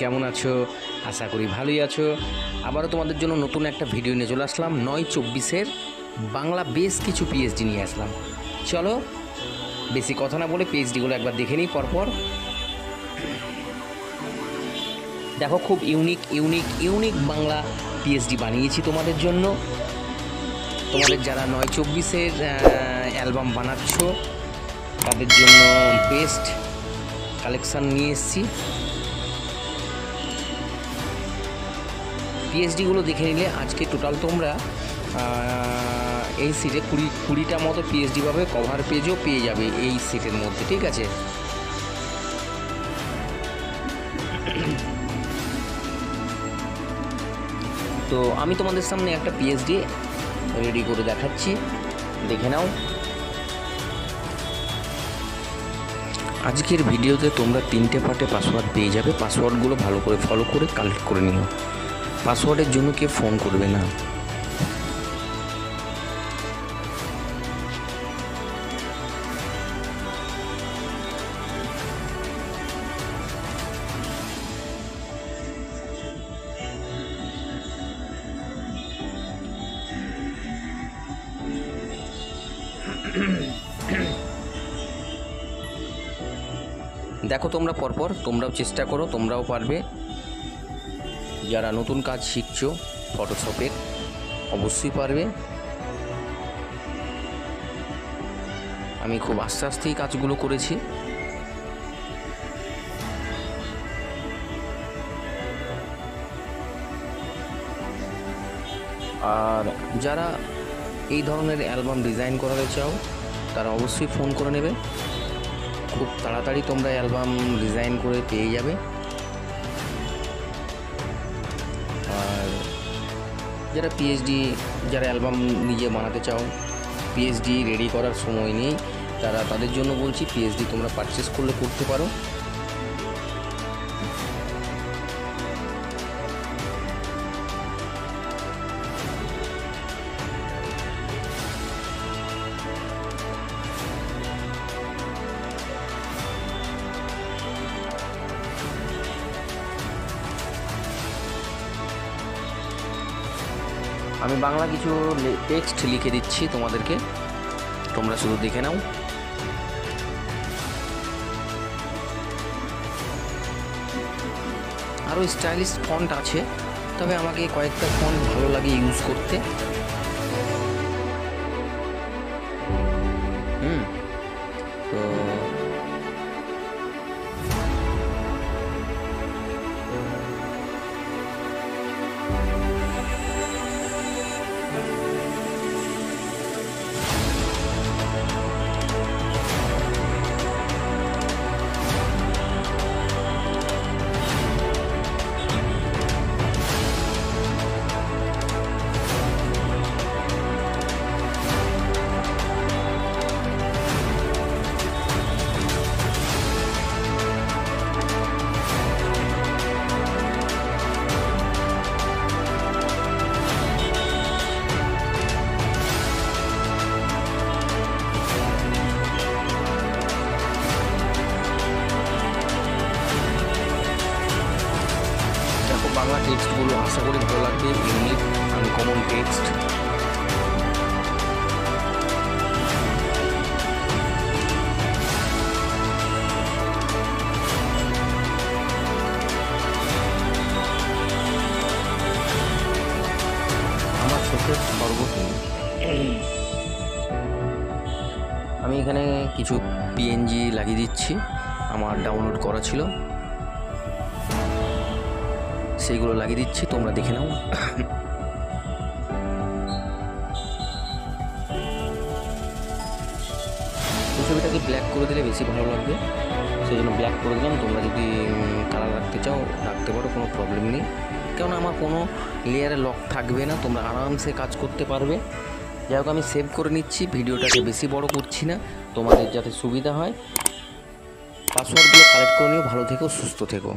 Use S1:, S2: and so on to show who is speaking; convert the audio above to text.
S1: কেমন আছো? আশা করি ভালোই আছো। আবারও তোমাদের জন্য নতুন একটা ভিডিও নিয়ে চলে আসলাম। 9/24-এর বাংলা বেশ কিছু পিএইচডি নিয়ে আসলাম। চলো বেশি কথা না বলে পিএইচডিগুলো একবার দেখে নিই পরপর। দেখো, খুব ইউনিক বাংলা পিএইচডি বানিয়েছি তোমাদের জন্য। তোমাদের যারা 9/24-এর অ্যালবাম বানাচ্ছ তাদের জন্য বেস্ট কালেকশান নিয়ে এসেছি। পিএইচডিগুলো দেখে নিলে আজকে টোটাল তোমরা এই সিটে কুড়িটা মতো পিএইচডি পাবে। কভার পেজও পেয়ে যাবে এই সিটের মধ্যে, ঠিক আছে? তো আমি তোমাদের সামনে একটা পিএইচডি রেডি করে দেখাচ্ছি, দেখে নাও। আজকের ভিডিওতে তোমরা 3টে পার্টে পাসওয়ার্ড পেয়ে যাবে। পাসওয়ার্ডগুলো ভালো করে ফলো করে কালেক্ট করে নিও। পাসওয়ার্ডের জন্য কেউ ফোন করবে না। দেখো তোমরা পরপর, তোমরাও চেষ্টা করো, তোমরাও পারবে। যারা নতুন কাজ শিখছো ফটোশপের অবশ্যই পারবে। আমি খুব আস্তে আস্তেই কাজগুলো করেছি। আর যারা এই ধরনের অ্যালবাম ডিজাইন করাতে চাও তারা অবশ্যই ফোন করে নেবে। খুব তাড়াতাড়ি তোমরা অ্যালবাম ডিজাইন করে পেয়ে যাবে। আর যারা পিএইচডি, যারা অ্যালবাম নিজে বানাতে চাও, পিএইচডি রেডি করার সময় নেই, তাদের জন্য বলছি পিএইচডি তোমরা পারচেস করলে করতে পারো। আমি বাংলা কিছু টেক্সট লিখে দিচ্ছি তোমাদেরকে, তোমরা শুধু দেখে নাও। আরও স্টাইলিশ ফন্ট আছে, তবে আমাকে কয়েকটা ফন্ট ভালো লাগে ইউজ করতে। তো বাংলা টেক্সটগুলো আশা করি ভালো লাগবে। Unique uncommon text. আমার চোখের সর্বদিন আমি এখানে কিছু পিএনজি লাগিয়ে দিচ্ছি, আমার ডাউনলোড করা ছিল, সেইগুলো লাগিয়ে দিচ্ছি, তোমরা দেখে নাও। ছবিটাকে ব্ল্যাক করে দিলে বেশি ভালো লাগবে, সেই জন্য ব্ল্যাক করে দিলাম। তোমরা যদি কালার রাখতে চাও রাখতে পারো, কোনো প্রবলেম নেই। কেননা আমার কোনো লেয়ারে লক থাকবে না, তোমরা আরামসে কাজ করতে পারবে। যাই হোক, আমি সেভ করে নিচ্ছি, ভিডিওটাকে বেশি বড় করছি না, তোমাদের যাতে সুবিধা হয়। পাসওয়ার্ডগুলো কালেক্ট করে নিও। ভালো থেকো, সুস্থ থেকো।